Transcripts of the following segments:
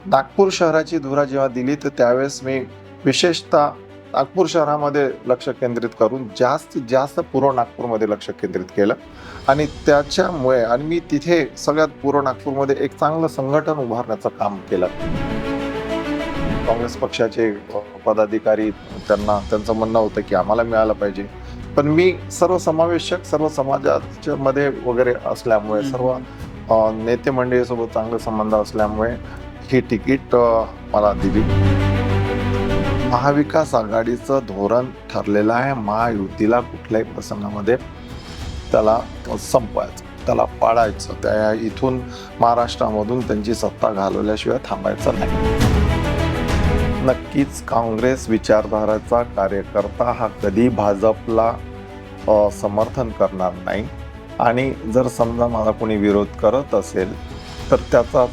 नागपूर शहराची धुरा जेव्हा दिली तर त्यावेळेस मी विशेषतः नागपूर शहरामध्ये लक्ष केंद्रित करून जास्तीत जास्त पूर्व नागपूरमध्ये लक्ष केंद्रित केलं आणि त्याच्यामुळे आणि मी तिथे सगळ्यात पूर्व नागपूरमध्ये एक चांगलं संघटन उभारण्याचं काम केलं. काँग्रेस पक्षाचे पदाधिकारी त्यांचं म्हणणं होतं की आम्हाला मिळालं पाहिजे, पण मी सर्वसमावेशक सर्व समाजाच्या मध्ये वगैरे असल्यामुळे सर्व नेते मंडळीसोबत चांगले संबंध असल्यामुळे ही तिकीट मला दिली. महाविकास आघाडीचं धोरण ठरलेलं आहे, महायुतीला कुठल्याही प्रसंगामध्ये त्याला संपवायचं, त्याला पाडायचं, त्या इथून महाराष्ट्रामधून त्यांची सत्ता घालवल्याशिवाय थांबायचं नाही. नक्कीच काँग्रेस विचारधाराचा कार्यकर्ता हा कधी भाजपला समर्थन करणार नाही आणि जर समजा मला कोणी विरोध करत असेल तर त्याचा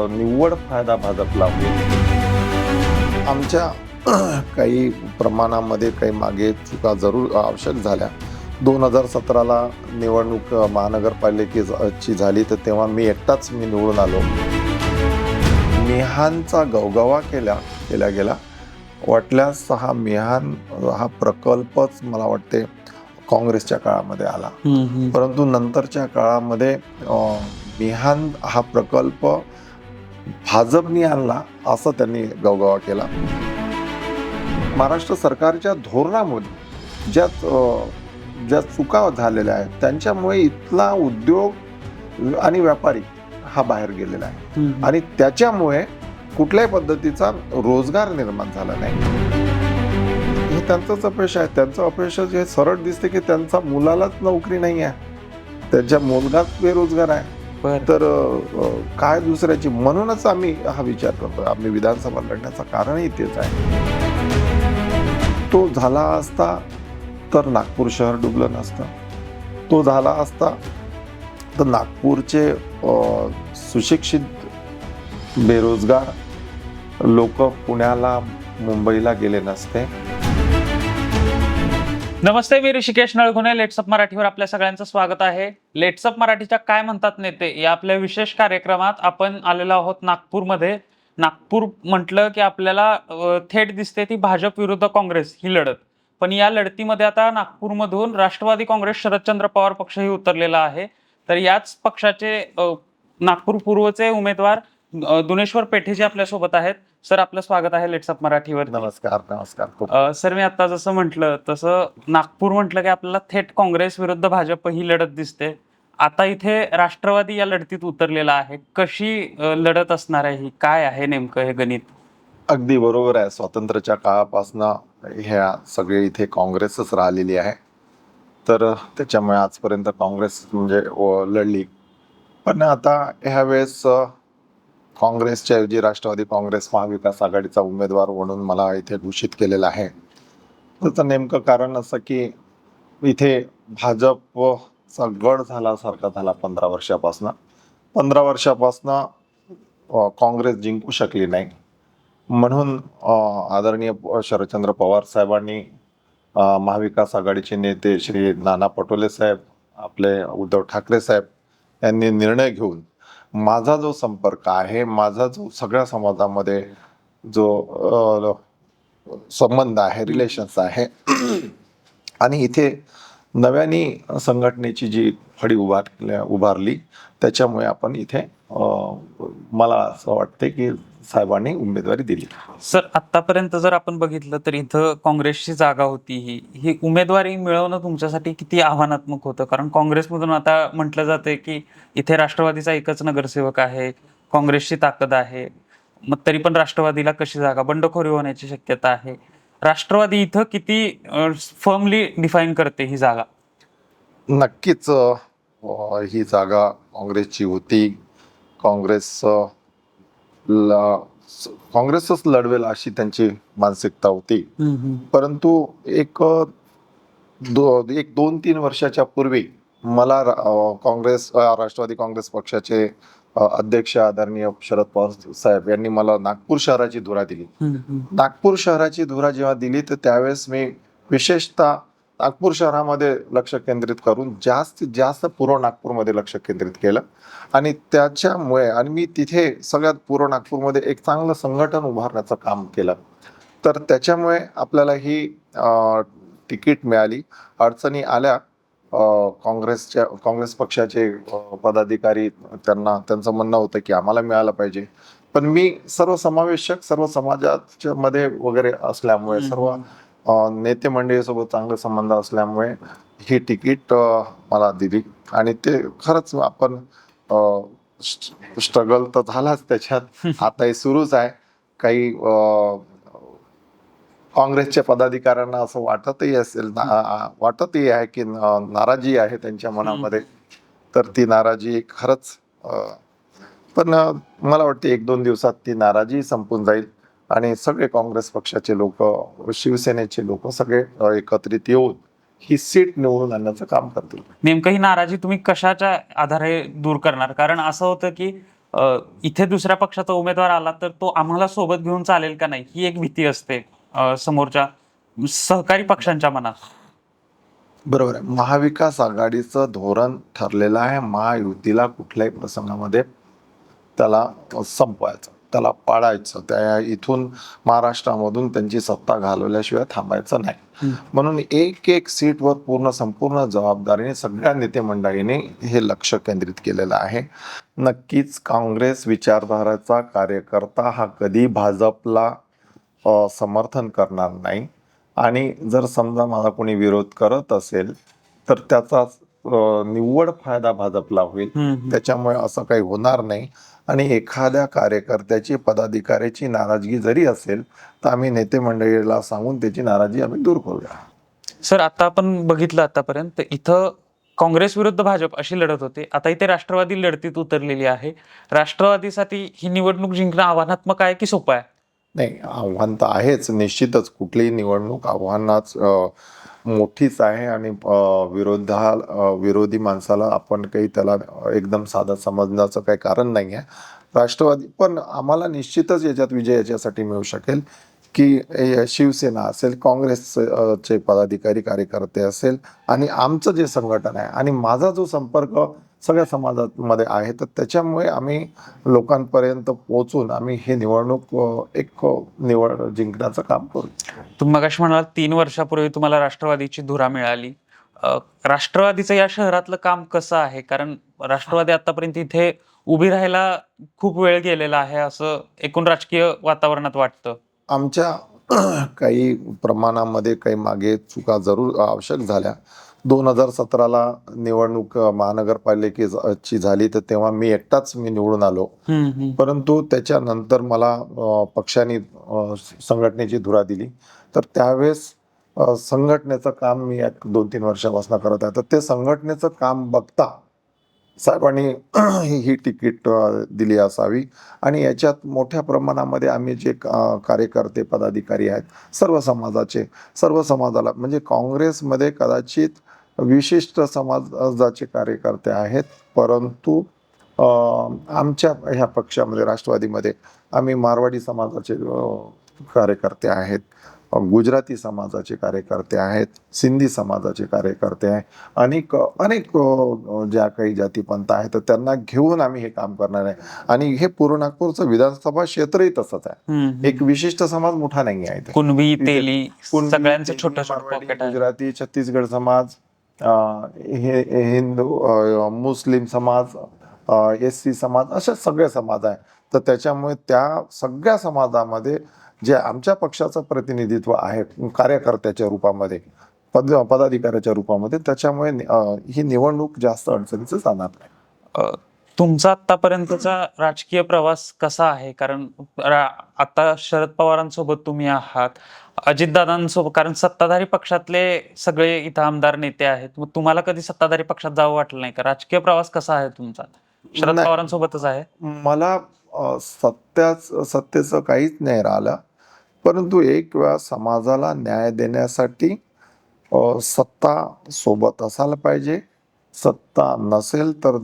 निव्वळ फायदा भाजपला होईल. आमच्या काही प्रमाणामध्ये काही मागे चुका जरूर आवश्यक झाल्या. 2017ला निवडणूक महानगरपालिकेची झाली तर तेव्हा मी एकटाच निवडून आलो. मिहानचा गवगवा केला गेला. वाटल्यास हा मिहान हा प्रकल्पच मला वाटते काँग्रेसच्या काळामध्ये आला, परंतु नंतरच्या काळामध्ये मिहान हा प्रकल्प भाजपने आणला असं त्यांनी गवगवा केला. महाराष्ट्र सरकारच्या धोरणामुळे ज्या चुका झालेल्या आहेत त्यांच्यामुळे इथला उद्योग आणि व्यापारी हा बाहेर गेलेला आहे आणि त्याच्यामुळे कुठल्याही पद्धतीचा रोजगार निर्माण झाला नाही. हे त्यांचंच अपयश आहे. त्यांचं अपयश हे सरळ दिसते की त्यांचा मुलालाच नोकरी नाही आहे, त्यांच्या मुलगाच बेरोजगार आहे. तर काय दुसऱ्याची, म्हणूनच आम्ही हा विचार करतो. आम्ही विधानसभा लढण्याचं कारणही तेच आहे. तो झाला असता तर नागपूर शहर डुबलं नसतं. तो झाला असता तर नागपूरचे सुशिक्षित बेरोजगार लोक पुण्याला मुंबईला गेले नसते. नमस्ते, मी ऋषिकेश नळगुणे. लेट्सअप मराठीवर आपल्या सगळ्यांचं स्वागत आहे. लेट्सअप मराठीच्या काय म्हणतात नेते या आपल्या विशेष कार्यक्रमात आपण आलेलो आहोत नागपूरमध्ये. नागपूर म्हटलं की आपल्याला थेट दिसते ती भाजप विरुद्ध काँग्रेस ही लढत. पण या लढतीमध्ये आता नागपूरमधून राष्ट्रवादी काँग्रेस शरदचंद्र पवार पक्षही उतरलेला आहे. तर याच पक्षाचे नागपूर पूर्वचे उमेदवार दुनेश्वर पेठेजी आपल्यासोबत आहेत. सर, आपलं स्वागत आहे लेट्सअप मराठीवर. नमस्कार. सर, मी आता जसं म्हटलं तसं नागपूर म्हटलं की आपल्याला थेट काँग्रेस विरुद्ध भाजप ही लढत दिसते. आता इथे राष्ट्रवादी या लढतीत उतरलेला आहे. कशी लढत असणार आहे ही, काय आहे नेमकं हे गणित? अगदी बरोबर आहे. स्वातंत्र्याच्या काळापासून ह्या सगळे इथे काँग्रेसच राहिलेली आहे, तर त्याच्यामुळे आजपर्यंत काँग्रेस म्हणजे लढली. पण आता ह्या वेळेस काँग्रेसच्या ऐवजी राष्ट्रवादी काँग्रेस महाविकास आघाडीचा उमेदवार म्हणून मला इथे घोषित केलेला आहे. त्याचं नेमकं कारण असं की इथे भाजपचा गड झाल्यासारखा झाला 15 वर्षापासून काँग्रेस जिंकू शकली नाही. म्हणून आदरणीय शरदचंद्र पवार साहेबांनी, महाविकास आघाडीचे नेते श्री नाना पटोले साहेब, आपले उद्धव ठाकरे साहेब यांनी निर्णय घेऊन माझा जो संपर्क आहे, माझा जो सगळ्या समाजामध्ये जो संबंध आहे, रिलेशन्स आहे आणि इथे नव्याने संघटनेची जी फळी उभारली त्याच्यामुळे आपण इथे मला असं वाटते की साहेबांनी उमेदवारी दिली. सर, आतापर्यंत जर आपण बघितलं तर इथं काँग्रेसची जागा होती. ही उमेदवारी मिळवणं तुमच्यासाठी किती आव्हानात्मक होतं? कारण काँग्रेसमधून आता म्हटलं जाते की इथे राष्ट्रवादीचा एकच नगरसेवक आहे, काँग्रेसची ताकद आहे, मग तरी पण राष्ट्रवादीला कशी जागा, बंडखोरी होण्याची शक्यता आहे. राष्ट्रवादी इथं किती फर्मली डिफाईन करते ही जागा? नक्कीच ही जागा काँग्रेसची होती. काँग्रेसच लढवेल अशी त्यांची मानसिकता होती. परंतु एक 2-3 वर्षाच्या पूर्वी मला राष्ट्रवादी काँग्रेस पक्षाचे अध्यक्ष आदरणीय शरद पवार साहेब यांनी मला नागपूर शहराची धुरा दिली. नागपूर शहराची धुरा जेव्हा दिली तर त्यावेळेस मी विशेषतः नागपूर शहरामध्ये लक्ष केंद्रित करून जास्तीत जास्त पूर्व नागपूरमध्ये लक्ष केंद्रित केलं आणि त्याच्यामुळे आणि मी तिथे सगळ्यात पूर्व नागपूरमध्ये एक चांगलं संघटन उभारण्याचं काम केलं. तर त्याच्यामुळे आपल्याला ही तिकीट मिळाली. अडचणी आल्या, काँग्रेस पक्षाचे पदाधिकारी त्यांचं म्हणणं होतं की आम्हाला मिळालं पाहिजे, पण मी सर्वसमावेशक सर्व समाजाच्या मध्ये वगैरे असल्यामुळे सर्व नेते मंडळीसोबत चांगले संबंध असल्यामुळे ही तिकीट मला दिली आणि ते खरंच आपण स्ट्रगल तर झालाच त्याच्यात, आताही सुरूच आहे. काही काँग्रेसच्या पदाधिकाऱ्यांना असं वाटतही असेल, वाटतही आहे की नाराजी आहे त्यांच्या मनामध्ये. तर ती नाराजी खरंच पण मला वाटते 1-2 दिवसात ती नाराजी संपून जाईल आणि सगळे काँग्रेस पक्षाचे लोक, शिवसेनेचे लोक सगळे एकत्रित येऊन ही सीट निवडून आणण्याचं काम करतील. नेमकं ही नाराजी तुम्ही कशाच्या आधारे दूर करणार? कारण असं होतं की इथे दुसऱ्या पक्षाचा उमेदवार आला तर तो आम्हाला सोबत घेऊन चालेल का नाही, ही एक भीती असते समोरच्या सहकारी पक्षांच्या मनात. बरोबर आहे. महाविकास आघाडीचं धोरण ठरलेलं आहे, महायुतीला कुठल्याही प्रसंगामध्ये त्याला संपवायचं, त्याला पाडायचं, त्या इथून महाराष्ट्रामधून त्यांची सत्ता घालवल्याशिवाय थांबायचं नाही. म्हणून एक सीटवर संपूर्ण जबाबदारीने सगळ्या नेते मंडळींनी हे लक्ष केंद्रित केलेलं आहे. नक्कीच काँग्रेस विचारधाराचा कार्यकर्ता हा कधी भाजपला समर्थन करणार नाही आणि जर समजा माझा कोणी विरोध करत असेल तर त्याचा निव्वळ फायदा भाजपला होईल. त्याच्यामुळे असं काही होणार नाही आणि एखाद्या कार्यकर्त्याची, पदाधिकाऱ्याची नाराजगी जरी असेल तर आम्ही नेते मंडळीला सांगून त्याची नाराजी आम्ही दूर करूया. सर, आता आपण बघितलं आतापर्यंत इथं काँग्रेस विरुद्ध भाजप अशी लढत होते, आता इथे राष्ट्रवादी लढतीत उतरलेली आहे. राष्ट्रवादीसाठी ही निवडणूक जिंकणं आव्हानात्मक आहे की सोपं आहे? नाही, आव्हान तर आहेच निश्चितच. कुठलीही निवडणूक आव्हानाच मोठीच आहे आणि विरोधी माणसाला आपण काही त्याला एकदम साधा समजण्याचं काही कारण नाही आहे. राष्ट्रवादी पण आम्हाला निश्चितच याच्यात विजय याच्यासाठी मिळू शकेल की शिवसेना असेल, काँग्रेसचे पदाधिकारी कार्यकर्ते असेल आणि आमचं जे संघटन आहे आणि माझा जो संपर्क सगळ्या समाजामध्ये आहे, तर त्याच्यामुळे आम्ही लोकांपर्यंत पोहोचून आम्ही हे निवडणूक निवड जिंकण्याचं काम करू. तुम्ही मगाशी म्हणाल 3 वर्षापूर्वी तुम्हाला राष्ट्रवादीची धुरा मिळाली. राष्ट्रवादीचं या शहरातलं काम कसं आहे? कारण राष्ट्रवादी आतापर्यंत इथे उभी राहायला खूप वेळ गेलेला आहे असं एकूण राजकीय वातावरणात वाटतं. आमच्या काही प्रमाणामध्ये काही मागे चुका जरूर आवश्यक झाल्या. 2017ला निवडणूक महानगरपालिकेची झाली तर तेव्हा मी एकटाच निवडून आलो. परंतु त्याच्यानंतर मला पक्षाने संघटनेची धुरा दिली. तर त्यावेळेस संघटनेचं काम मी 2-3 वर्षापासून करत आहे. तर ते संघटनेचं काम बघता साहेबांनी ही तिकीट दिली असावी आणि याच्यात मोठ्या प्रमाणामध्ये आम्ही जे कार्यकर्ते, पदाधिकारी आहेत सर्व समाजाला म्हणजे काँग्रेसमध्ये कदाचित विशिष्ट समाजाचे कार्यकर्ते आहेत, परंतु आमच्या ह्या पक्षामध्ये राष्ट्रवादीमध्ये आम्ही मारवाडी समाजाचे कार्यकर्ते आहेत, गुजराती समाजाचे कार्यकर्ते आहेत, सिंधी समाजाचे कार्यकर्ते आहेत, अनेक ज्या काही जातीपंथ आहेत तर त्यांना घेऊन आम्ही हे काम करणार आहे. आणि हे पूर्व नागपूरचं विधानसभा क्षेत्रही तसंच आहे. एक विशिष्ट समाज मोठा नाही आहे. कुणबी, तेली सगळ्यांचं छोटं छोटं मारवाडी, पॉकेट आहे. गुजराती, छत्तीसगड समाज, हिंदू, मुस्लिम समाज, SC समाज, असे सगळे समाज आहे. तर त्याच्यामुळे त्या सगळ्या समाजामध्ये जे आमच्या पक्षाचं प्रतिनिधित्व आहे कार्यकर्त्याच्या रूपामध्ये, पदाधिकाऱ्याच्या रूपामध्ये, त्याच्यामुळे ही निवडणूक जास्त अडचणीचं जाणार नाही. तुमचा आतापर्यंतचा राजकीय प्रवास कसा आहे? कारण आता शरद पवारांसोबत तुम्ही आहात, अजितदादांसोबत, कारण सत्ताधारी पक्षातले सगळे इथं आमदार नेते आहेत. मग तुम्हाला कधी सत्ताधारी पक्षात जावं वाटलं नाही का? राजकीय प्रवास कसा आहे तुमचा? शरद नाही. पवारांसोबतच आहे? मला सत्तेचं काहीच नाही राहिलं, परंतु एक वेळा समाजाला न्याय देण्यासाठी सत्ता सोबत असायला पाहिजे. सत्ता नसेल तर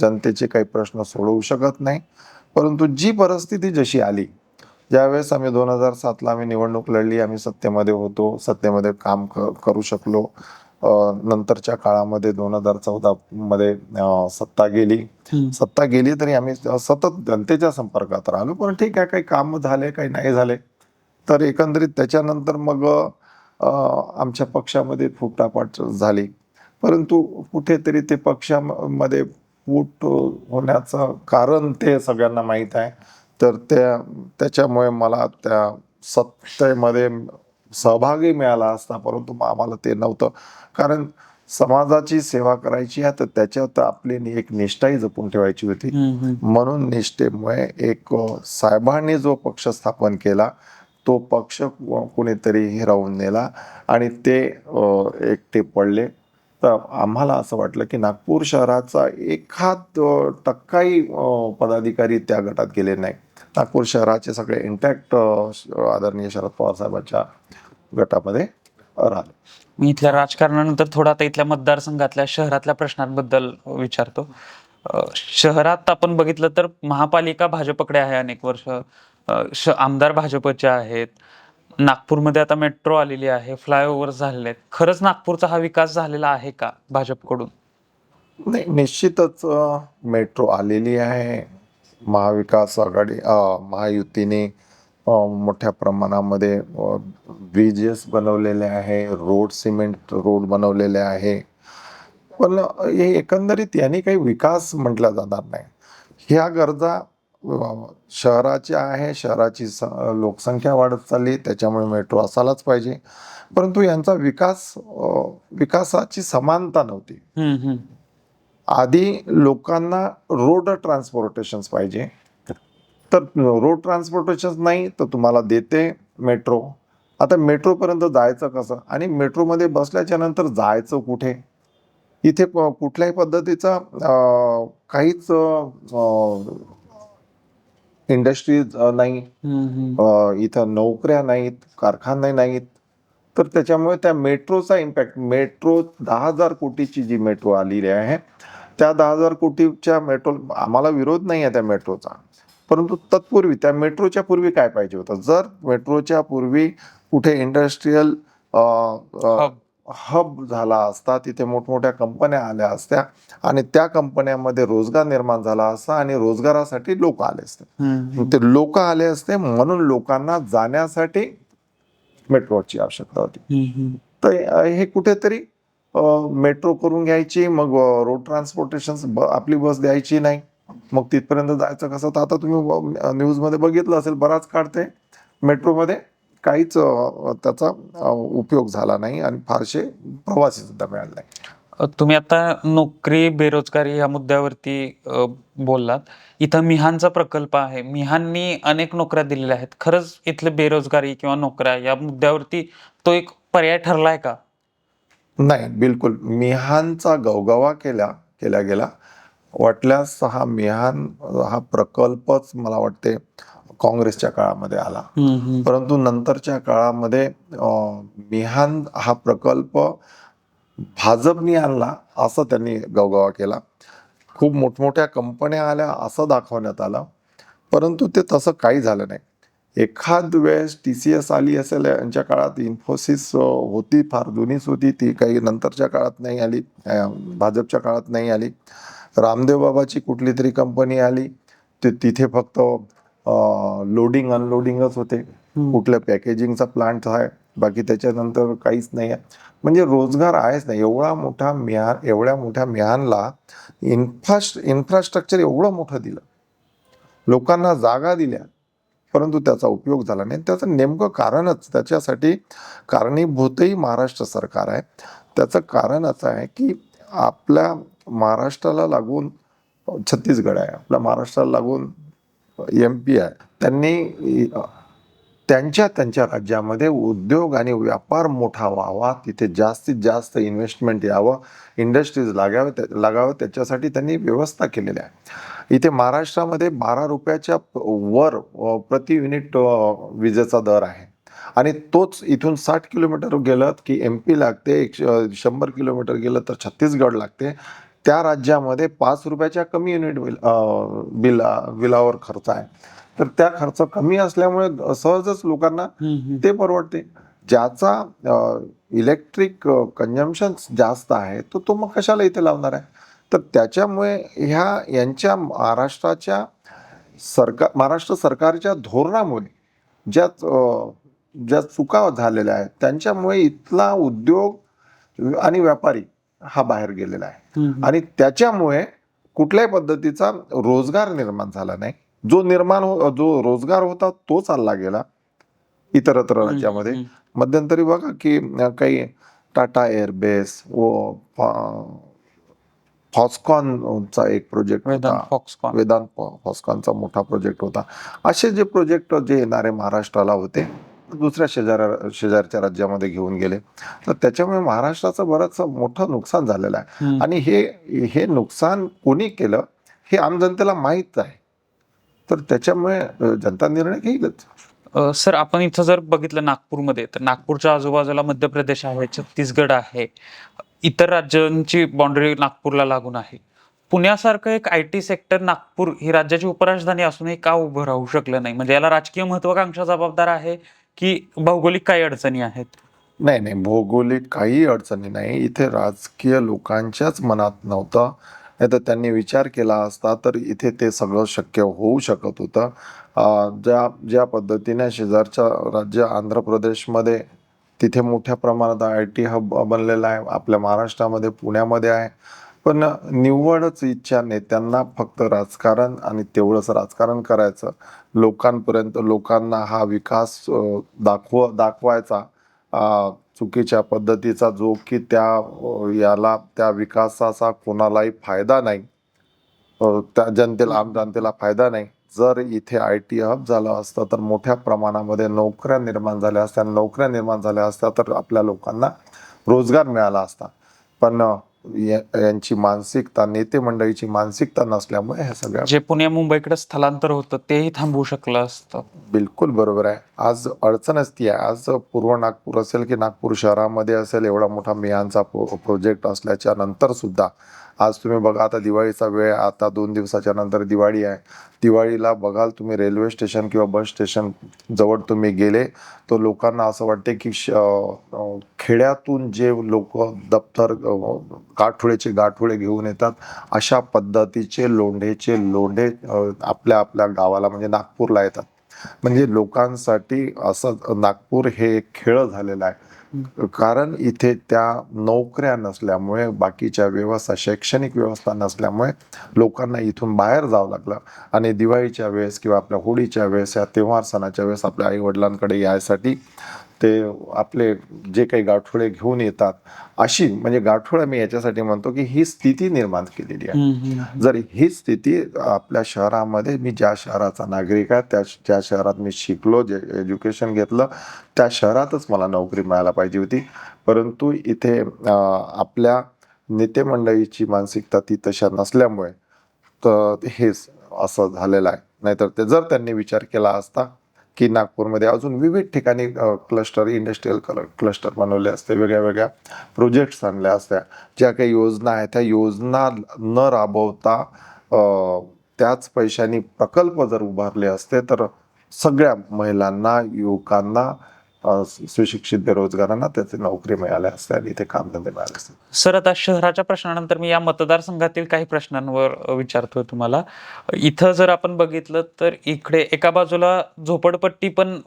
जनतेचे काही प्रश्न सोडवू शकत नाही. परंतु जी परिस्थिती जशी आली ज्यावेळेस आम्ही 2007ला आम्ही निवडणूक लढली, आम्ही सत्तेमध्ये होतो, सत्तेमध्ये काम करू शकलो. नंतरच्या काळामध्ये 2014 मध्ये सत्ता गेली तरी आम्ही सतत जनतेच्या संपर्कात राहिलो. पण ठीक आहे, काही काम झाले, काही नाही झाले. तर एकंदरीत त्याच्यानंतर मग आमच्या पक्षामध्ये फुटाफाट झाली. परंतु कुठेतरी ते पक्षामध्ये फूट होण्याचं कारण ते सगळ्यांना माहीत आहे. तर त्याच्यामुळे मला त्या सत्तेमध्ये सहभागी मिळाला असता, परंतु मग आम्हाला ते नव्हतं. कारण समाजाची सेवा करायची आहे, तर त्याच्यात आपली एक निष्ठाही जपून ठेवायची होती. म्हणून निष्ठेमुळे एक साहेबांनी जो पक्ष स्थापन केला, तो पक्ष कोणीतरी हिरावून नेला आणि ते एकटे पडले. तर आम्हाला असं वाटलं की नागपूर शहराचा एखाद टक्काही पदाधिकारी त्या गटात गेले नाही. नागपूर शहराचे सगळे इंटॅक्ट आदरणीय शरद पवार साहेबांच्या गटामध्ये राहिले. मी इथल्या राजकारणानंतर थोडा आता इथल्या मतदारसंघातल्या शहरातल्या प्रश्नांबद्दल विचारतो. शहरात आपण बघितलं तर महापालिका भाजपकडे आहे अनेक वर्ष, आमदार भाजपचे आहेत. नागपूरमध्ये आता मेट्रो आलेली आहे, फ्लायओव्हर झालेले आहेत. खरंच नागपूरचा हा विकास झालेला आहे का भाजपकडून? नाही, निश्चितच मेट्रो आलेली आहे. महाविकास आघाडी महायुतीने मोठ्या प्रमाणामध्ये ब्रिजेस बनवलेले आहे, सिमेंट रोड बनवलेले आहे. पण हे एकंदरीत यांनी काही विकास म्हटला जाणार नाही. ह्या गरजा शहराच्या आहे, शहराची लोकसंख्या वाढत चालली, त्याच्यामुळे मेट्रो असायलाच पाहिजे. परंतु यांचा विकासाची समानता नव्हती. आधी लोकांना रोड ट्रान्सपोर्टेशन पाहिजे, तर रोड ट्रान्सपोर्टेशन नाही तर तुम्हाला देते मेट्रो. आता मेट्रोपर्यंत जायचं कसं आणि मेट्रोमध्ये बसल्याच्या नंतर जायचं कुठे? इथे कुठल्याही पद्धतीचा काहीच इंडस्ट्रीज नाही, इथं नोकऱ्या नाहीत, कारखाने नाहीत. तर त्याच्यामुळे त्या मेट्रोचा इम्पॅक्ट, 10,000 कोटीची जी मेट्रो आलेली आहे, त्या 10,000 कोटीच्या मेट्रो, आम्हाला विरोध नाही आहे त्या मेट्रोचा. परंतु तत्पूर्वी त्या मेट्रोच्या पूर्वी काय पाहिजे होतं? जर मेट्रोच्या पूर्वी कुठे इंडस्ट्रीयल हब झाला असता, तिथे मोठमोठ्या कंपन्या आल्या असत्या आणि त्या कंपन्यामध्ये रोजगार निर्माण झाला असता आणि रोजगारासाठी लोक आले असते. ते लोक आले असते म्हणून लोकांना जाण्यासाठी मेट्रोची आवश्यकता होती. तर हे कुठेतरी मेट्रो करून घ्यायची, मग रोड ट्रान्सपोर्टेशन आपली बस द्यायची नाही, मग तिथपर्यंत जायचं कसं? तर आता तुम्ही न्यूजमध्ये बघितलं असेल, बराच काढते मेट्रोमध्ये काहीच त्याचा उपयोग झाला नाही आणि फारसे प्रवासी सुद्धा मिळाले नाही. तुम्ही आता नोकरी बेरोजगारी या मुद्द्यावरती बोललात. इथं मिहानचा प्रकल्प आहे, मिहाननी अनेक नोकऱ्या दिलेल्या आहेत. खरंच इथले बेरोजगारी किंवा नोकऱ्या या मुद्द्यावरती तो एक पर्याय ठरलाय का? नाही, बिलकुल. मिहानचा गवगवा केला गेला. वाटल्यास मिहान हा प्रकल्पच मला वाटते काँग्रेसच्या काळामध्ये आला. परंतु नंतरच्या काळामध्ये मिहान हा प्रकल्प भाजपनी आणला असं त्यांनी गवगवा केला. खूप मोठमोठ्या कंपन्या आल्या असं दाखवण्यात आलं, परंतु ते तसं काही झालं नाही. एखाद वेळेस TCS आली असेल यांच्या काळात, इन्फोसिस होती, फार जुनीच होती ती, काही नंतरच्या काळात नाही आली, भाजपच्या काळात नाही आली. रामदेव बाबाची कुठली तरी कंपनी आली, तिथे फक्त लोडिंग अनलोडिंगच होते, कुठल्या पॅकेजिंगचा प्लांट आहे, बाकी त्याच्यानंतर काहीच नाही आहे. म्हणजे रोजगार आहेच नाही. एवढ्या मोठ्या मिहानला इन्फ्रास्ट्रक्चर एवढं मोठं दिलं, लोकांना जागा दिल्या, परंतु त्याचा उपयोग झाला नाही. त्याचं नेमकं कारणच, त्याच्यासाठी कारणीभूतही महाराष्ट्र सरकार आहे. त्याचं कारण असं आहे की आपल्या महाराष्ट्राला लागून छत्तीसगड आहे, आपल्या महाराष्ट्राला लागून MP आहे. त्यांनी त्यांच्या राज्यामध्ये उद्योग आणि व्यापार मोठा व्हावा, तिथे जास्तीत जास्त इन्व्हेस्टमेंट यावं, इंडस्ट्रीज लागावं, त्याच्यासाठी त्यांनी व्यवस्था केलेली आहे. इथे महाराष्ट्रामध्ये 12 रुपयाच्या वर प्रति युनिट विजेचा दर आहे आणि तोच इथून 60 किलोमीटर गेलं की MP लागते, 100 किलोमीटर गेलं तर छत्तीसगड लागते. त्या राज्यामध्ये 5 रुपयाच्या कमी युनिट बिलावर खर्च आहे. तर त्या खर्च कमी असल्यामुळे सहजच लोकांना ते परवडते. ज्याचा इलेक्ट्रिक कंझम्पशन जास्त आहे तो मग कशाला इथे लावणार आहे. तर त्याच्यामुळे यांच्या महाराष्ट्र सरकारच्या धोरणामुळे ज्या चुका झालेल्या आहेत त्यांच्यामुळे इथला उद्योग आणि व्यापारी हा बाहेर गेलेला आहे. आणि त्याच्यामुळे कुठल्याही पद्धतीचा रोजगार निर्माण झाला नाही. जो रोजगार होता तो चालला गेला इतरत्र राज्यामध्ये. मध्यंतरी बघा की काही टाटा एअरबेस व फॉक्सकॉनचा एक प्रोजेक्ट होता. वेदांत फॉक्सकॉनचा मोठा प्रोजेक्ट होता. असे जे प्रोजेक्ट जे येणारे महाराष्ट्राला होते दुसऱ्या शेजारच्या राज्यामध्ये घेऊन गेले. तर त्याच्यामुळे महाराष्ट्राचं बरंच मोठं नुकसान झालेलं आहे. आणि हे नुकसान कोणी केलं हे आम जनतेला माहीत आहे. तर त्याच्यामुळे जनता निर्णय घेईलच. सर, आपण इथं जर बघितलं नागपूरमध्ये, तर नागपूरच्या आजूबाजूला मध्य प्रदेश आहे, छत्तीसगड आहे, इतर राज्यांची बाउंड्री नागपूरला लागून आहे. पुण्यासारखं एक IT सेक्टर नागपूर ही राज्याची उपराजधानी असूनही का उभं राहू शकलं नाही? म्हणजे याला राजकीय महत्वाकांक्षा जबाबदार आहे की भौगोलिक काही अडचणी आहेत? नाही, भौगोलिक काही अडचणी नाही. इथे राजकीय लोकांच्याच मनात नव्हतं. नाही तर त्यांनी विचार केला असता तर इथे ते सगळं शक्य होऊ शकत होतं. ज्या पद्धतीने शेजारच्या राज्य आंध्र प्रदेशमध्ये तिथे मोठ्या प्रमाणात IT हब बनलेला आहे. आपल्या महाराष्ट्रामध्ये पुण्यामध्ये आहे. पण निव्वळच इच्छा नेत्यांना फक्त राजकारण आणि तेवढंच राजकारण करायचं. लोकांना हा विकास दाखवायचा चुकीच्या पद्धतीचा, जो की त्या विकासाचा कोणालाही फायदा नाही, आम जनतेला फायदा नाही. जर इथे IT हब झालं असतं तर मोठ्या प्रमाणामध्ये नोकऱ्या निर्माण झाल्या असत्या तर आपल्या लोकांना रोजगार मिळाला असता. पण यांची मानसिकता, नेते मंडळीची मानसिकता नसल्यामुळे हे सगळ्या जे पुणे मुंबईकडे स्थलांतर होतं तेही थांबवू शकलं असतं. बिलकुल बरोबर आहे. आज अडचणच ती आहे. आज पूर्व नागपूर असेल की नागपूर शहरामध्ये असेल, एवढा मोठा मियानचा प्रोजेक्ट असल्याच्या नंतर सुद्धा आज तुम्ही बघा, आता दिवाळीचा वेळ, आता 2 दिवसाच्या नंतर दिवाळी आहे. दिवाळीला बघाल तुम्ही रेल्वे स्टेशन किंवा बस स्टेशन जवळ तुम्ही गेले तर लोकांना असं वाटते की खेड्यातून जे लोक दप्तर गाठोडे घेऊन येतात अशा पद्धतीचे लोंढे आपल्या गावाला म्हणजे नागपूरला येतात. म्हणजे लोकांसाठी असं नागपूर हे एक खेळ झालेलं आहे. कारण इथे त्या नोकऱ्या नसल्यामुळे, बाकीच्या व्यवस्था, शैक्षणिक व्यवस्था नसल्यामुळे लोकांना इथून बाहेर जावं लागलं. आणि दिवाळीच्या वेळेस किंवा आपल्या होळीच्या वेळेस या तेव्हार सणाच्या वेळेस आपल्या आई वडिलांकडे यायसाठी ते आपले जे काही गाठोडे घेऊन येतात. अशी म्हणजे गाठोडा मी याच्यासाठी म्हणतो की ही स्थिती निर्माण केलेली आहे. जर ही स्थिती आपल्या शहरामध्ये, मी ज्या शहराचा नागरिक आहे, ज्या शहरात मी शिकलो, जे एज्युकेशन घेतलं, त्या शहरातच मला नोकरी मिळायला पाहिजे होती. परंतु इथे आपल्या नेते मंडळीची मानसिकता ती तशा नसल्यामुळे तर हेच असं झालेलं आहे. नाहीतर जर त्यांनी विचार केला असता की नागपूरमध्ये अजून विविध ठिकाणी इंडस्ट्रीयल क्लस्टर बनवले असते, वेगळ्या प्रोजेक्ट्स आणल्या असत्या, ज्या काही योजना आहेत त्या योजना न राबवता त्याच पैशांनी प्रकल्प जर उभारले असते तर सगळ्या महिलांना, युवकांना, सुशिक्षित बेरोजगारांना त्याचे नोकरी मिळाल्या असत्या आणि इथे कामधंदे मिळाले असते. सर, आता शहराच्या प्रश्नानंतर मी या मतदारसंघातील काही प्रश्नांवर विचारतोय तुम्हाला. इथं जर आपण बघितलं तर इकडे एका बाजूला झोपडपट्टी पण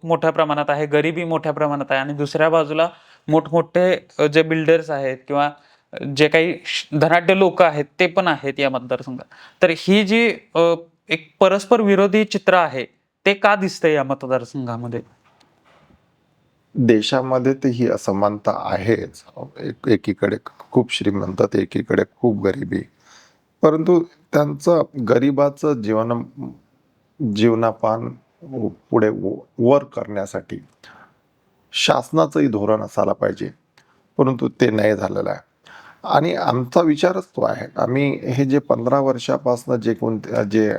मोठ्या प्रमाणात आहे, गरिबी मोठ्या प्रमाणात आहे, आणि दुसऱ्या बाजूला मोठमोठे जे बिल्डर्स आहेत किंवा जे काही धनाढ्य लोक आहेत ते पण आहेत या मतदारसंघात. तर ही जी एक परस्पर विरोधी चित्र आहे ते का दिसतंय या मतदारसंघामध्ये? देशामध्ये तर ही असमानता आहेच. एकीकडे खूप श्रीमंत तर एकीकडे खूप गरिबी. परंतु त्यांचं गरिबाचं जीवनापान पुढे वर करण्यासाठी शासनाचंही धोरण असायला पाहिजे. परंतु ते नाही झालेलं आहे. आणि आमचा विचारच तो आहे. आम्ही हे जे 15 वर्षापासून जे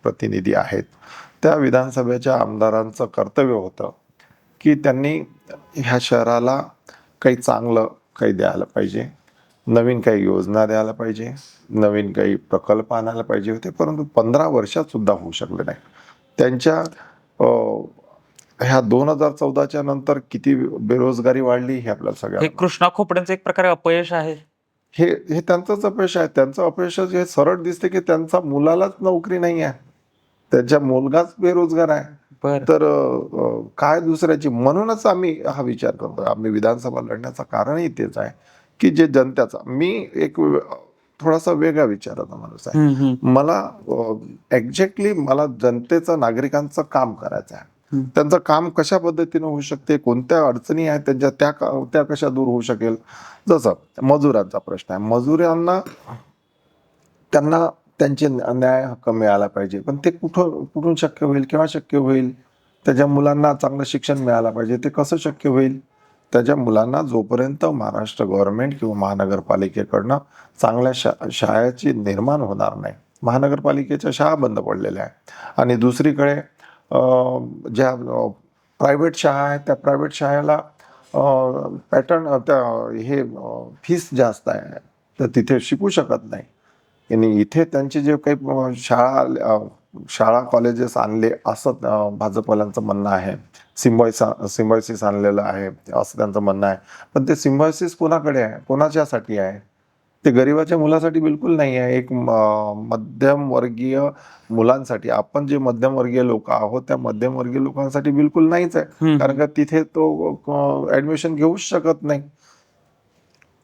प्रतिनिधी आहेत त्या विधानसभेच्या आमदारांचं कर्तव्य होतं की त्यांनी ह्या शहराला काही चांगलं काही द्यायला पाहिजे, नवीन काही योजना द्यायला पाहिजे, नवीन काही प्रकल्प आणायला पाहिजे होते. परंतु 15 वर्षात सुद्धा होऊ शकले नाही. त्यांच्या ह्या 2014च्या नंतर किती बेरोजगारी वाढली हे आपल्याला हे सगळ्यांना कृष्णा खोपड्यांचं एक प्रकारे अपयश आहे. हे हे त्यांचंच अपयश आहे. त्यांचं अपयश हे सरळ दिसते की त्यांचा मुलालाच नोकरी नाही आहे, त्यांच्या मुलगाच बेरोजगार आहे. बर तर काय दुसऱ्याची, म्हणूनच आम्ही हा विचार करतो. आम्ही विधानसभा लढण्याचं कारणही तेच आहे की जे जनतेचा, मी एक थोडासा वेगळा विचाराचा माणूस आहे. मला एक्झॅक्टली मला जनतेचं, नागरिकांचं काम करायचं आहे. त्यांचं काम कशा पद्धतीने होऊ शकते, कोणत्या अडचणी आहेत त्यांच्या, त्या कशा दूर होऊ शकेल. जसं मजुरांचा प्रश्न आहे, मजुरांना त्यांना त्यांचे न्याय हक्क मिळाला पाहिजे, पण ते कुठून शक्य होईल, केव्हा शक्य होईल. त्याच्या मुलांना चांगलं शिक्षण मिळालं पाहिजे, ते कसं शक्य होईल. त्याच्या मुलांना जोपर्यंत महाराष्ट्र गव्हर्नमेंट किंवा महानगरपालिकेकडनं चांगल्या शाळेची निर्माण होणार नाही, महानगरपालिकेच्या शाळा बंद पडलेल्या आहेत. आणि दुसरीकडे ज्या प्रायव्हेट शाळा आहेत त्या प्रायव्हेट शाळेला पॅटर्न त्या हे फीस जास्त आहे, तर तिथे शिकू शकत नाही. आणि इथे त्यांचे जे काही शाळा कॉलेजेस आणले असं भाजपवाल्यांचं म्हणणं आहे. सिम्बॉयसिस आणलेलं आहे असं त्यांचं म्हणणं आहे. पण ते सिम्बॉयसिस कोणाकडे आहे, कोणाच्यासाठी आहे. ते गरिबाच्या मुलासाठी बिलकुल नाही आहे. एक मध्यमवर्गीय मुलांसाठी, आपण जे मध्यमवर्गीय लोक आहोत त्या मध्यमवर्गीय लोकांसाठी बिलकुल नाहीच आहे. कारण का तिथे तो ऍडमिशन घेऊच शकत नाही.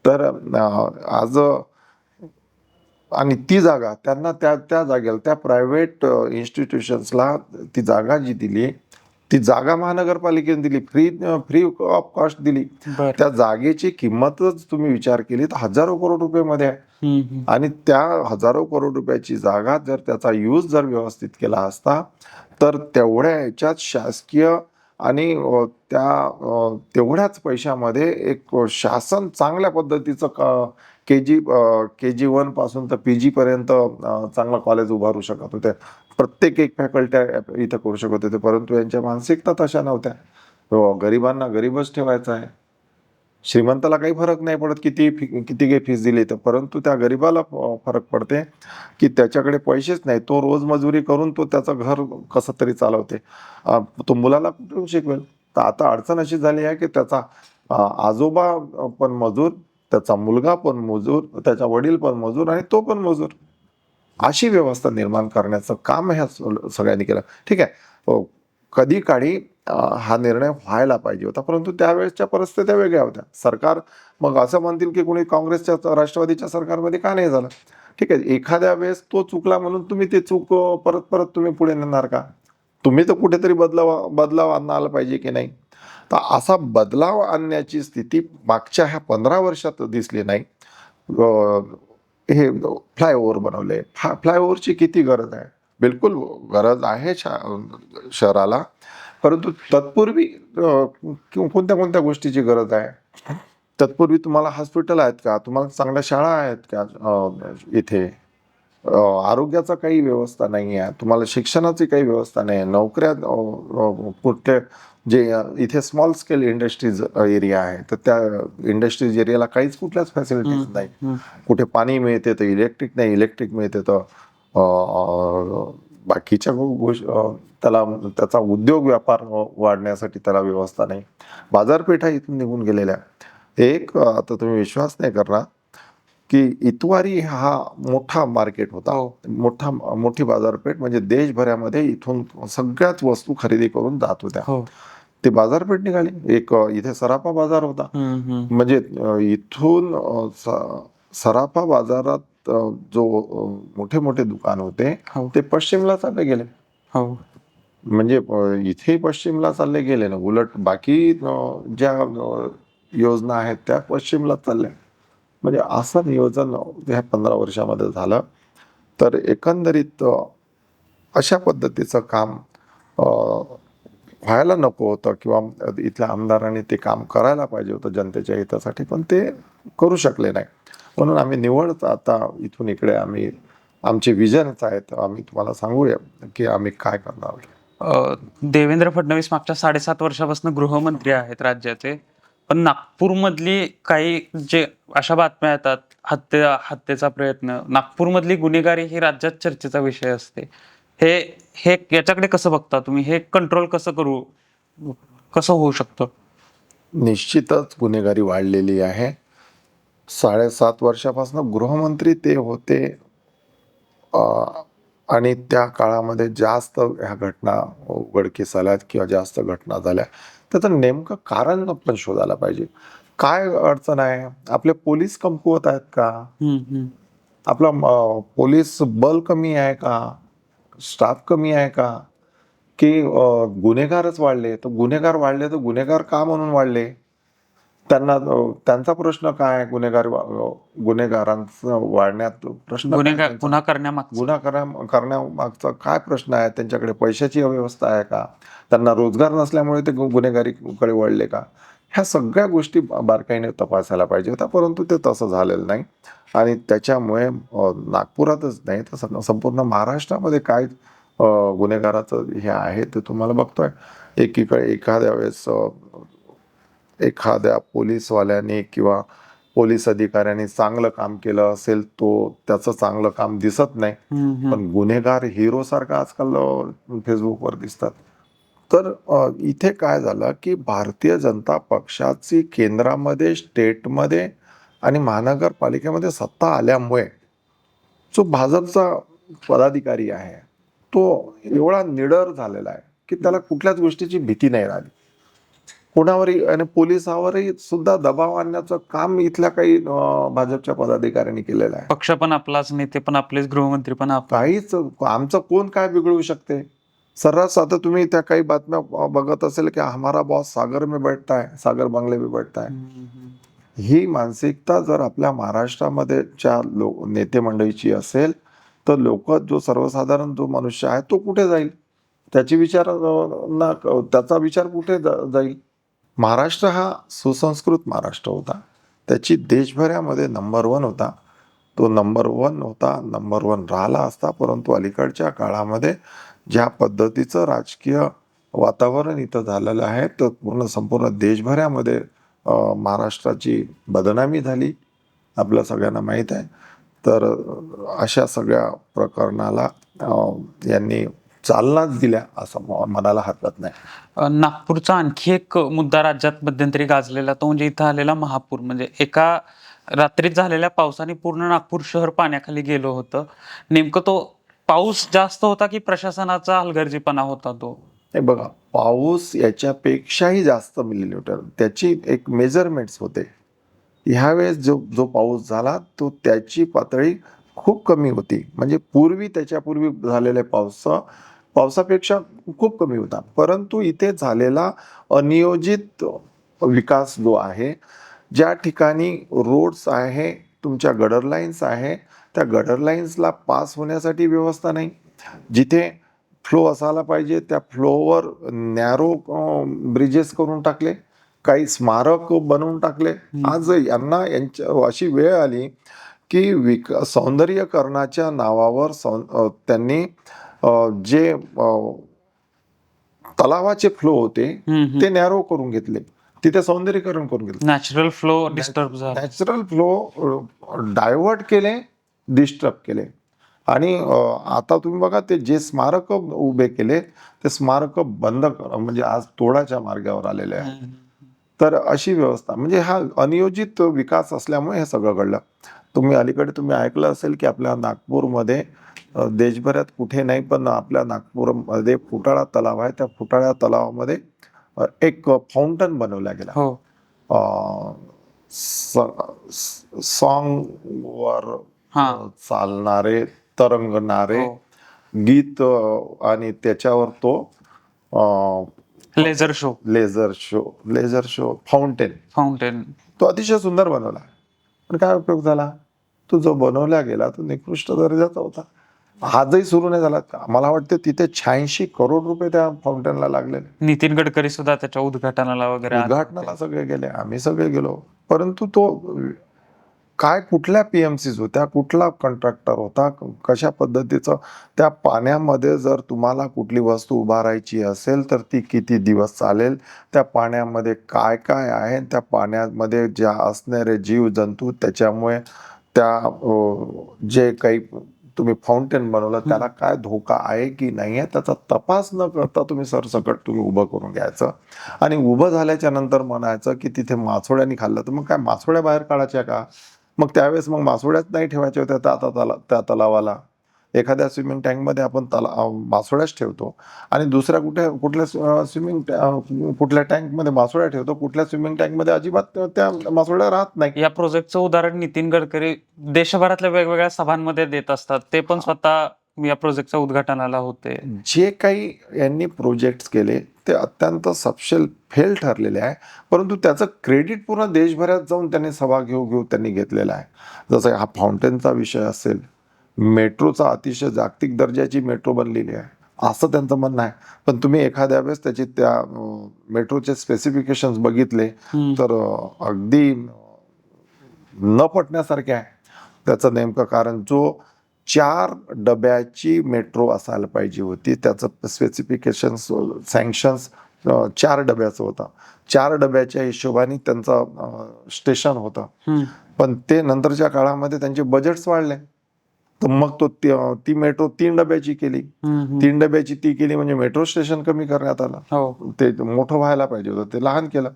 तर आज आणि ती जागा त्यांना त्या जागेला, त्या प्रायव्हेट इन्स्टिट्यूशन्सला ती जागा जी दिली, ती जागा महानगरपालिकेने दिली, फ्री ऑफ कॉस्ट दिली. त्या जागेची किंमतच तुम्ही विचार केली तर हजारो करोड रुपये आहे. आणि त्या हजारो करोड रुपयाची जागा जर त्याचा यूज जर व्यवस्थित केला असता तर तेवढ्या याच्यात शासकीय आणि तेवढ्याच पैशामध्ये एक शासन चांगल्या पद्धतीचं के जी 1 पासून तर PG पर्यंत चांगलं कॉलेज उभारू शकत होते. प्रत्येक एक फॅकल्ट्या इथं करू शकत होते. परंतु यांच्या मानसिकता तशा नव्हत्या. गरिबांना गरीबच ठेवायचं आहे. श्रीमंताला काही फरक नाही पडत किती काही फीस दिली तर, परंतु त्या गरीबाला फरक पडते की त्याच्याकडे पैसेच नाही, तो रोज मजुरी करून तो त्याचं घर कसं तरी चालवते. तो मुलाला कुठून शिकवेल. तर आता अडचण अशी झाली आहे की त्याचा आजोबा पण मजूर, त्याचा मुलगा पण मजूर, त्याचा वडील पण मजूर आणि तो पण मजूर. अशी व्यवस्था निर्माण करण्याचं काम ह्या सगळ्यांनी केलं. ठीक आहे, कधी काळी हा निर्णय व्हायला पाहिजे होता, परंतु त्यावेळेसच्या परिस्थित्या वेगळ्या होत्या. सरकार मग असं म्हणतील की कोणी काँग्रेसच्या राष्ट्रवादीच्या सरकारमध्ये का नाही झालं. ठीक आहे, एखाद्या वेळेस तो चुकला म्हणून तुम्ही ते चूक परत परत तुम्ही पुढे नेणार का. तुम्ही तर कुठेतरी बदलाव आणायला पाहिजे की नाही. तर असा बदलाव आणण्याची स्थिती मागच्या ह्या 15 वर्षात दिसली नाही. हे फ्लायओव्हर बनवले, फ्लायओव्हरची किती गरज आहे. बिलकुल गरज आहे शहराला, परंतु तत्पूर्वी कोणत्या कोणत्या गोष्टीची गरज आहे. तत्पूर्वी तुम्हाला हॉस्पिटल आहेत का, तुम्हाला चांगल्या शाळा आहेत का, इथे आरोग्याचा काही व्यवस्था नाही आहे, तुम्हाला शिक्षणाची काही व्यवस्था नाही आहे, नोकऱ्या कुठे जे इथे स्मॉल स्केल इंडस्ट्रीज एरिया आहे तर त्या इंडस्ट्रीज एरियाला काहीच कुठल्याच फॅसिलिटीज नाही. कुठे पाणी मिळते तर इलेक्ट्रिक नाही, इलेक्ट्रिक मिळते तर बाकीच्या त्याचा उद्योग व्यापार वाढण्यासाठी त्याला व्यवस्था नाही. बाजारपेठा इथून निघून गेलेल्या. एक आता तुम्ही विश्वास नाही करणार की इतवारी हा मोठा मार्केट होता. मोठी बाजारपेठ, म्हणजे देशभरामध्ये इथून सगळ्याच वस्तू खरेदी करून जात होत्या. ती बाजारपेठ निघाली. एक इथे सराफा बाजार होता, म्हणजे इथून सराफा बाजारात जो मोठे मोठे दुकान होते ते पश्चिमला चालले गेले. म्हणजे इथे पश्चिमला चालले गेले ना, उलट बाकी ज्या योजना आहेत त्या पश्चिमला चालल्या. म्हणजे असं नियोजन ह्या 15 वर्षामध्ये झालं. तर एकंदरीत अशा पद्धतीचं काम व्हायला नको होतं किंवा इथल्या आमदारांनी ते काम करायला पाहिजे होतं जनतेच्या हितासाठी, पण ते करू शकले नाही. म्हणून आम्ही निवड आता इथून इकडे आमचे विजनच आहेत. आम्ही तुम्हाला सांगूया की आम्ही काय करणार. देवेंद्र फडणवीस मागच्या 7.5 वर्षापासून गृहमंत्री आहेत राज्याचे, पण नागपूरमधली काही जे अशा बातम्या येतात, हत्येचा प्रयत्न, नागपूरमधली गुन्हेगारी ही राज्यात चर्चेचा विषय असते. हे हे याच्याकडे कसं बघता तुम्ही? हे कंट्रोल कसं होऊ शकतं? निश्चितच गुन्हेगारी वाढलेली आहे. 7.5 वर्षापासून गृहमंत्री ते होते. अ, आणि त्या काळामध्ये जास्त ह्या घटना उघडकीस आल्यात किंवा जास्त घटना झाल्या. त्याचं नेमकं कारण आपण शोधायला पाहिजे. काय अडचण आहे? आपले पोलीस कमकुवत आहेत का? आपला पोलीस बल कमी आहे का? स्टाफ कमी आहे का? की गुन्हेगारच वाढले? तर गुन्हेगार वाढले तर गुन्हेगार का म्हणून वाढले? त्यांचा प्रश्न काय आहे? गुन्हेगारांचं वाढण्यात प्रश्न काय त्यांचा? गुन्हा करण्यामागचं. गुन्हा करण्यामागचा काय प्रश्न आहे? त्यांच्याकडे पैशाची अव्यवस्था आहे का? त्यांना रोजगार नसल्यामुळे ते गुन्हेगारीकडे वळले का? ह्या सगळ्या गोष्टी बारकाईने तपासायला पाहिजे होत्या, परंतु ते तसं झालेलं नाही. आणि त्याच्यामुळे नागपुरातच नाही तर संपूर्ण महाराष्ट्रामध्ये काय गुन्हेगाराचं हे आहे ते तुम्हाला बघतोय. एकीकडे एखाद्या वेळेस एखाद्या पोलीसवाल्याने किंवा पोलीस अधिकाऱ्यांनी चांगलं काम केलं असेल, त्याचं चांगलं काम दिसत नाही. पण गुन्हेगार हिरो सारखा आजकाल फेसबुकवर दिसतात. तर इथे काय झालं की भारतीय जनता पक्षाची केंद्रामध्ये, स्टेटमध्ये आणि महानगरपालिकेमध्ये सत्ता आल्यामुळे जो भाजपचा पदाधिकारी आहे तो एवढा निडर झालेला आहे की त्याला कुठल्याच गोष्टीची भीती नाही राहिली. कोणावरही आणि पोलिसावरही सुद्धा दबाव आणण्याचं काम इथल्या काही भाजपच्या पदाधिकाऱ्यांनी केलेलं आहे. पक्ष पण आपलाच, नेते पण आपलेच, गृहमंत्री पण आपले. काहीच आमचं कोण काय बिघडवू शकते? सर्रास आता तुम्ही त्या काही बातम्या बघत असेल की हमारा बॉस सागर में बैठता है, सागर बंगले में बैठता है. ही मानसिकता जर आपल्या महाराष्ट्रामध्येच्या नेते मंडळीची असेल तर जो सर्वसाधारण जो मनुष्य आहे तो कुठे जाईल? त्याचा विचार कुठे जाईल? महाराष्ट्र हा सुसंस्कृत महाराष्ट्र होता. त्याची देशभरामध्ये नंबर 1 होता. तो नंबर 1 होता, नंबर 1 राहिला असता. परंतु अलीकडच्या काळामध्ये ज्या पद्धतीचं राजकीय वातावरण इथं झालेलं आहे तर संपूर्ण देशभरामध्ये महाराष्ट्राची बदनामी झाली, आपल्या सगळ्यांना माहीत आहे. तर अशा सगळ्या प्रकरणाला यांनी चालनाच दिल्या असं म्हणायला हरकत नाही. नागपूरचा आणखी एक मुद्दा राज्यात मध्यंतरी गाजलेला, तो म्हणजे इथं आलेला महापूर. म्हणजे एका रात्रीत झालेल्या पावसाने पूर्ण नागपूर शहर पाण्याखाली गेलं होतं. नेमकं तो पाऊस जास्त होता की प्रशासनाचा हलगर्जीपणा होता तो? हे बघा, पाऊस याच्यापेक्षाही जास्त मिलीमीटर त्याची एक मेजरमेंट्स होते. ह्यावेळेस जो पाऊस झाला तो त्याची पातळी खूप कमी होती. म्हणजे त्याच्यापूर्वी झालेल्या पावसापेक्षा खूप कमी होता. परंतु इथे झालेला अनियोजित विकास जो आहे, ज्या ठिकाणी रोड्स आहे, तुमच्या गटर लाईन्स आहे, त्या गटर लाईन्सला पास होण्यासाठी व्यवस्था नाही. जिथे फ्लो असायला पाहिजे त्या फ्लोवर नॅरो ब्रिजेस करून टाकले, काही स्मारक बनवून टाकले. आज यांच्या अशी वेळ आली की सौंदर्यीकरणाच्या नावावर त्यांनी जे तलावाचे फ्लो होते ते नॅरो करून घेतले, तिथे सौंदर्यीकरण करून घेतले. नॅचरल फ्लो डिस्टर्ब झाला. नॅचरल फ्लो डायव्हर्ट केले, डिस्टर्ब केले. आणि आता तुम्ही बघा ते जे स्मारक उभे केले ते स्मारक बंद म्हणजे आज तोडाच्या मार्गावर आलेले आहे. तर अशी व्यवस्था म्हणजे हा अनियोजित विकास असल्यामुळे हे सगळं घडलं. तुम्ही ऐकलं असेल की आपल्या नागपूरमध्ये देशभरात कुठे नाही पण आपल्या नागपूरमध्ये फुटाळा तलाव आहे. त्या फुटाळा तलावामध्ये एक फाउंटन बनवला गेला. हो. सॉंगवर चालणारे, तरंगणारे गीत आणि त्याच्यावर तो लेझर शो फाउंटेन तो अतिशय सुंदर बनवला. पण काय उपयोग झाला? तो जो बनवला गेला तो निकृष्ट दर्जाचा होता. आजही सुरू नाही झाला. मला वाटतं तिथे 86 करोड रुपये त्या फाउंटेनला लागले. नितीन गडकरी सुद्धा त्याच्या उद्घाटनाला सगळे गेले, आम्ही सगळे गेलो. परंतु तो कुठल्या पीएमसीज होत्या, कुठला कॉन्ट्रॅक्टर होता, कशा पद्धतीचं त्या पाण्यामध्ये जर तुम्हाला कुठली वस्तू उभारायची असेल तर ती किती दिवस चालेल, त्या पाण्यामध्ये काय काय आहे, त्या पाण्यामध्ये ज्या असणारे जीव जंतू त्याच्यामुळे त्या जे काही तुम्ही फाउंटेन बनवलं, त्याला काय धोका आहे की नाही आहे त्याचा तपास न करता तुम्ही सरसकट तुम्ही उभं करून घ्यायचं आणि उभं झाल्याच्या नंतर म्हणायचं की तिथे मासोळ्यांनी खाल्लं, तर मग काय मासोळ्या बाहेर काढायच्या का? मग त्यावेळेस मग मासोळ्याच नाही ठेवायच्या होत्या त्या तलावाला. एखाद्या स्विमिंग टँकमध्ये आपण मासोळ्याच ठेवतो आणि दुसऱ्या कुठल्या कुठल्या टँकमध्ये मासोळ्या ठेवतो, कुठल्या स्विमिंग टँकमध्ये अजिबात त्या मासोळ्या राहत नाही. या प्रोजेक्टचं उदाहरण नितीन गडकरी देशभरातल्या वेगवेगळ्या सभांमध्ये देत असतात. ते पण स्वतः या प्रोजेक्टच्या उद्घाटनाला होते. जे काही यांनी प्रोजेक्ट्स केले ते अत्यंत सपशेल फेल ठरलेले आहे, परंतु त्याचं क्रेडिट पूर्ण देशभरात जाऊन त्यांनी सभा घेऊ त्यांनी घेतलेला आहे. जसं हा फाउंटेनचा विषय असेल, मेट्रोचा अतिशय जागतिक दर्जाची मेट्रो बनलेली आहे असं त्यांचं म्हणणं आहे. पण तुम्ही एखाद्या वेळेस त्याची त्या मेट्रोचे स्पेसिफिकेशन्स बघितले तर अगदी न पटण्यासारखे आहे. त्याचं नेमकं कारण जो 4 डब्याची मेट्रो असायला पाहिजे होती, त्याचं स्पेसिफिकेशन्स सँक्शन्स 4 डब्याचं होतं. 4 डब्याच्या हिशोबाने त्यांचं स्टेशन होतं. पण ते नंतरच्या काळामध्ये त्यांचे बजेट्स वाढले, तर मग ती मेट्रो 3 डब्याची केली. 3 डब्याची ती केली म्हणजे मेट्रो स्टेशन कमी करण्यात आलं. हो. ते मोठं व्हायला पाहिजे होतं, ते लहान केलं.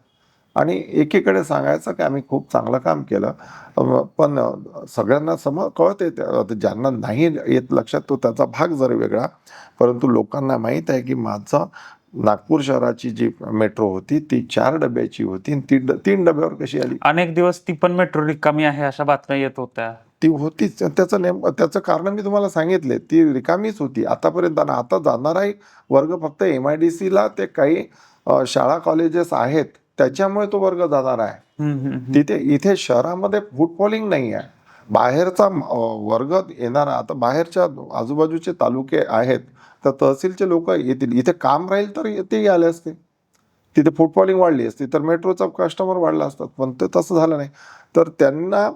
आणि एकीकडे सांगायचं की आम्ही खूप चांगलं काम केलं, पण सगळ्यांना कळत आहे, ज्यांना नाही येत लक्षात तो त्याचा भाग जरा वेगळा, परंतु लोकांना माहीत आहे की माझं नागपूर शहराची जी मेट्रो होती ती 4 डब्याची होती आणि ती 3 डब्यावर कशी आली? अनेक दिवस ती पण मेट्रो रिकामी आहे अशा बातम्या येत होत्या. ती होतीच. त्याचं कारण मी तुम्हाला सांगितले, ती रिकामीच होती आतापर्यंत. आणि आता जाणाराही वर्ग फक्त MIDC ला ते काही शाळा कॉलेजेस आहेत त्याच्यामुळे तो वर्ग जाणार आहे. इथे शहरामध्ये फुटफॉलिंग नाही आहे. बाहेरचा वर्ग येणारा, आता बाहेरच्या आजूबाजूचे तालुके आहेत तर तहसीलचे लोक येतील, इथे काम राहील तर तेही आले असते, तिथे फुटफॉलिंग वाढली असती तर मेट्रोचा कस्टमर वाढला असतात. पण ते तसं झालं नाही. तर त्यांना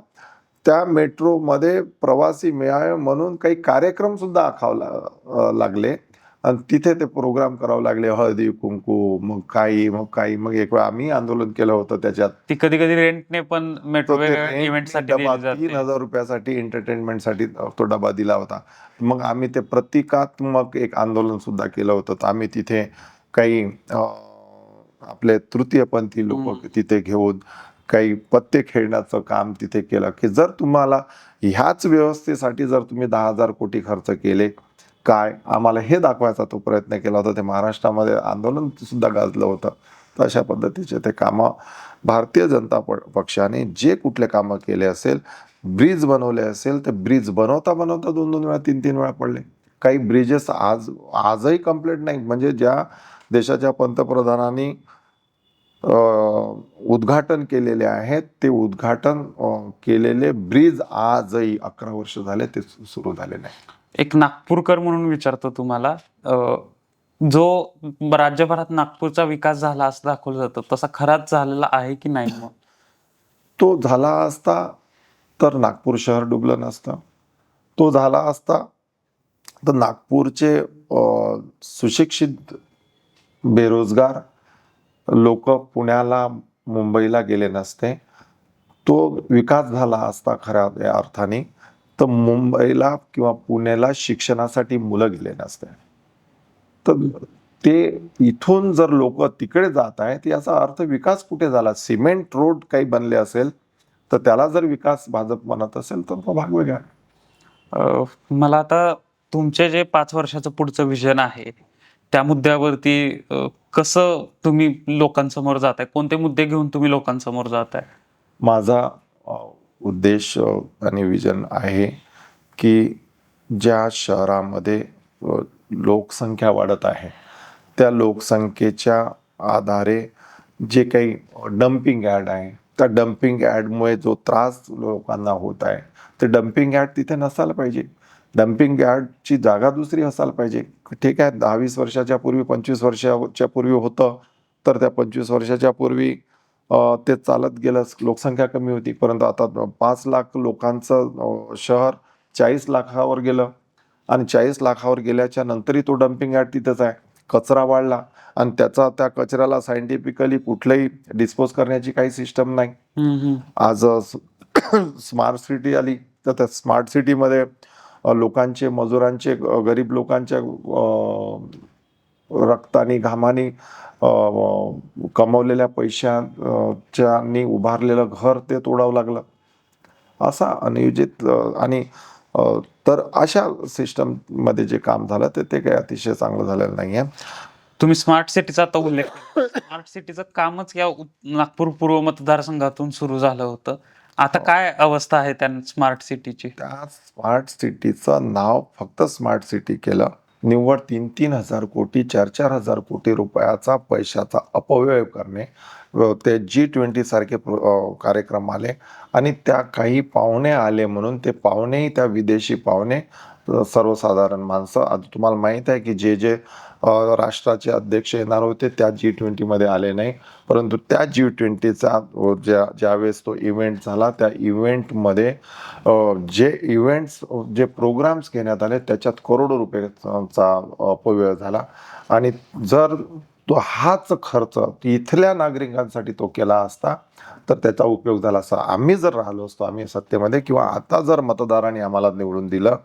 त्या मेट्रोमध्ये प्रवासी मिळावे म्हणून काही कार्यक्रम सुद्धा आखावं लागले आणि तिथे ते प्रोग्राम करावं लागले, हळदी कुंकू, मग एक वेळा आम्ही आंदोलन केलं होतं त्याच्यात. ती कधी कधी रेंटने पण मेट्रो तो ते वेगवेगळ्या इव्हेंटसाठी डबा दिली जाते. 3,000 रुपयासाठी एंटरटेनमेंटसाठी तो डबा दिला होता. मग आम्ही ते प्रतिकात्मक एक आंदोलन सुद्धा केलं होतं. तर आम्ही तिथे काही आपले तृतीयपंथी लोक तिथे घेऊन काही पत्ते खेळण्याचं काम तिथे केलं की जर तुम्हाला ह्याच व्यवस्थेसाठी जर तुम्ही 10,000 कोटी खर्च केले काय, आम्हाला हे दाखवायचा तो प्रयत्न केला होता. ते महाराष्ट्रामध्ये आंदोलन सुद्धा गाजलं होतं. तर अशा पद्धतीचे ते कामं भारतीय जनता पक्षाने जे कुठले कामं केले असेल, ब्रिज बनवले असेल, तर ब्रिज बनवता 2-2 वेळा 3-3 वेळा पडले. काही ब्रिजेस आजही कम्प्लीट नाही. म्हणजे ज्या देशाच्या पंतप्रधानांनी उद्घाटन केलेले आहेत ते उद्घाटन केलेले ब्रिज आजही 11 वर्ष झाले ते सुरू झाले नाही. एक नागपूरकर म्हणून विचारतो तुम्हाला, जो राज्यभरात नागपूरचा विकास झाला असं दाखवलं जातं, तसा खराच झालेला आहे की नाही? मग तो झाला असता तर नागपूर शहर डुबलं नसतं. तो झाला असता तर नागपूरचे सुशिक्षित बेरोजगार लोक पुण्याला मुंबईला गेले नसते. तो विकास झाला असता खऱ्या अर्थाने तर मुंबईला किंवा पुण्याला शिक्षणासाठी मुलं गेले नसते. तर ते इथून जर लोक तिकडे जात आहेत याचा अर्थ विकास कुठे झाला? सिमेंट रोड काही बनले असेल तर त्याला जर विकास भाजप म्हणत असेल तर तो भाग वेगळा आहे. मला आता तुमचे जे 5 वर्षाचं पुढचं विजन आहे त्या मुद्द्यावरती कसं तुम्ही लोकांसमोर जाताय, कोणते मुद्दे घेऊन तुम्ही लोकांसमोर जाताय? माझा उद्देश आणि विजन आहे की ज्या शहरामध्ये लोकसंख्या वाढत आहे त्या लोकसंख्येच्या आधारे जे काही डम्पिंग ॲड आहे त्या डम्पिंग ॲडमुळे जो त्रास लोकांना होत आहे ते डम्पिंग ॲड तिथे नसायला पाहिजे. डम्पिंग ॲडची जागा दुसरी असायला पाहिजे. ठीक आहे, 10-20 वर्षाच्या पूर्वी 25 वर्षाच्या पूर्वी होतं तर त्या 25 वर्षाच्या पूर्वी ते चालत गेलं, लोकसंख्या कमी होती. परंतु आता 5 लाख लोकांचं शहर 40 लाखावर गेलं आणि 40 लाखावर गेल्याच्या नंतरही तो डम्पिंग यार्ड तिथंच आहे. कचरा वाढला आणि त्या कचऱ्याला सायंटिफिकली कुठलंही डिस्पोज करण्याची काही सिस्टम नाही. आज स्मार्ट सिटी आली तर त्या स्मार्ट सिटीमध्ये लोकांचे, मजुरांचे, गरीब लोकांच्या रक्तानी घामानी कमवलेल्या पैशाच्यानी उभारलेलं घर ते तोडावं लागलं. असा अनियोजित आणि तर अशा सिस्टममध्ये जे काम झालं ते काही अतिशय चांगलं झालेलं नाही आहे. तुम्ही स्मार्ट सिटीचा आता उल्लेख केला. स्मार्ट सिटीचं कामच या नागपूर पूर्व मतदारसंघातून सुरू झालं होतं. आता काय अवस्था आहे त्या स्मार्ट सिटीची? त्या स्मार्ट सिटीचं नाव फक्त स्मार्ट सिटी केलं. निव्वळ 3,000 कोटी 4,000 कोटी रुपयाचा पैशाचा अपव्यय करणे, ते G20 सारखे कार्यक्रम आले आणि त्या काही पाहुणे आले म्हणून ते पाहुणेही, त्या विदेशी पाहुणे, सर्वसाधारण माणसं, आता तुम्हाला माहीत आहे की जे राष्ट्राचे अध्यक्ष येणार होते त्या G20 मध्ये आले नाही, परंतु त्या G20चा ज्यावेळेस तो इव्हेंट झाला त्या इव्हेंटमध्ये जे प्रोग्राम्स घेण्यात आले त्याच्यात करोडो रुपयाचा अपव्यय झाला. आणि जर तो हाच खर्च इथल्या नागरिकांसाठी तो केला असता तर त्याचा उपयोग झाला असता. आम्ही जर राहिलो असतो, आम्ही सत्तेमध्ये, किंवा आता जर मतदारांनी आम्हाला निवडून दिलं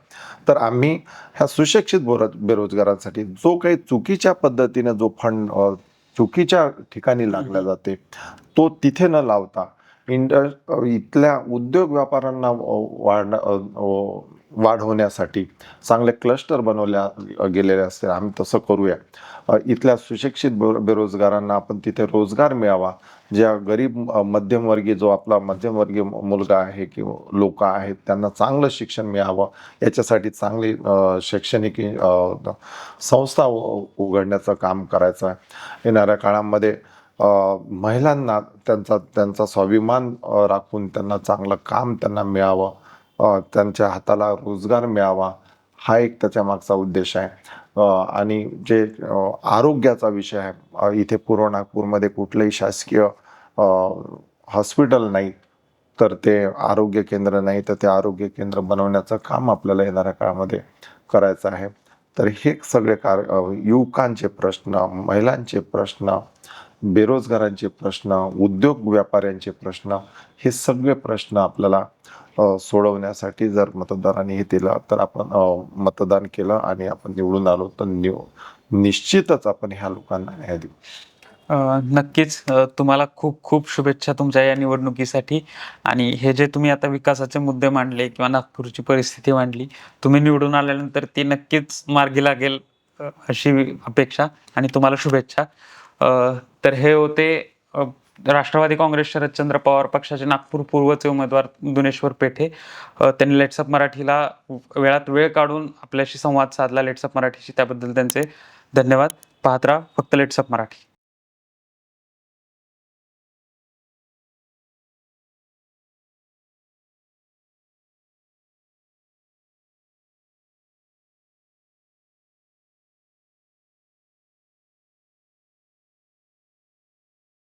तर आम्ही ह्या सुशिक्षित बेरोजगारांसाठी जो काही चुकीच्या पद्धतीने जो फंड चुकीच्या ठिकाणी लागला जाते तो तिथे न लावता इथल्या उद्योग व्यापाऱ्यांना वाढवण्यासाठी चांगले क्लस्टर बनवल्या गेलेले असते. आम्ही तसं करूया. इथल्या सुशिक्षित बेरोजगारांना आपण तिथे रोजगार मिळावा. ज्या गरीब मध्यमवर्गीय, जो आपला मध्यमवर्गीय मुलगा आहे किंवा लोक आहेत त्यांना चांगलं शिक्षण मिळावं, याच्यासाठी चांगली शैक्षणिक संस्था उघडण्याचं काम करायचं आहे. येणाऱ्या काळामध्ये महिलांना त्यांचा स्वाभिमान राखून त्यांना चांगलं काम त्यांना मिळावं, त्यांच्या हाताला रोजगार मिळावा, हा एक त्याच्या मागचा उद्देश आहे. आणि जे आरोग्याचा विषय आहे, इथे पूर्व नागपूरमध्ये कुठलंही शासकीय हॉस्पिटल नाही, तर ते आरोग्य केंद्र नाही, तर ते आरोग्य केंद्र बनवण्याचं काम आपल्याला येणाऱ्या काळामध्ये करायचं आहे. तर हे सगळे युवकांचे प्रश्न, महिलांचे प्रश्न, बेरोजगारांचे प्रश्न, उद्योग व्यापाऱ्यांचे प्रश्न, हे सगळे प्रश्न आपल्याला सोडवण्यासाठी जर मतदारांनी हे दिलं तर आपण मतदान केलं आणि आपण निवडून आलो तर निश्चितच आपण ह्या लोकांना न्याय देऊ. नक्कीच. तुम्हाला खूप खूप शुभेच्छा तुमच्या या निवडणुकीसाठी. आणि हे जे तुम्ही आता विकासाचे मुद्दे मांडले किंवा नागपूरची परिस्थिती मांडली, तुम्ही निवडून आल्यानंतर ती नक्कीच मार्गी लागेल अशी अपेक्षा आणि तुम्हाला शुभेच्छा. तर हे होते राष्ट्रवादी काँग्रेस शरदचंद्र पवार पक्षाचे नागपूर पूर्वचे उमेदवार दुनेश्वर पेठे. त्यांनी लेट्सअप मराठीला वेळात वेळ काढून आपल्याशी संवाद साधला, लेट्सअप मराठीशी. त्याबद्दल त्यांचे धन्यवाद. पाहत राहा फक्त लेट्सअप मराठी.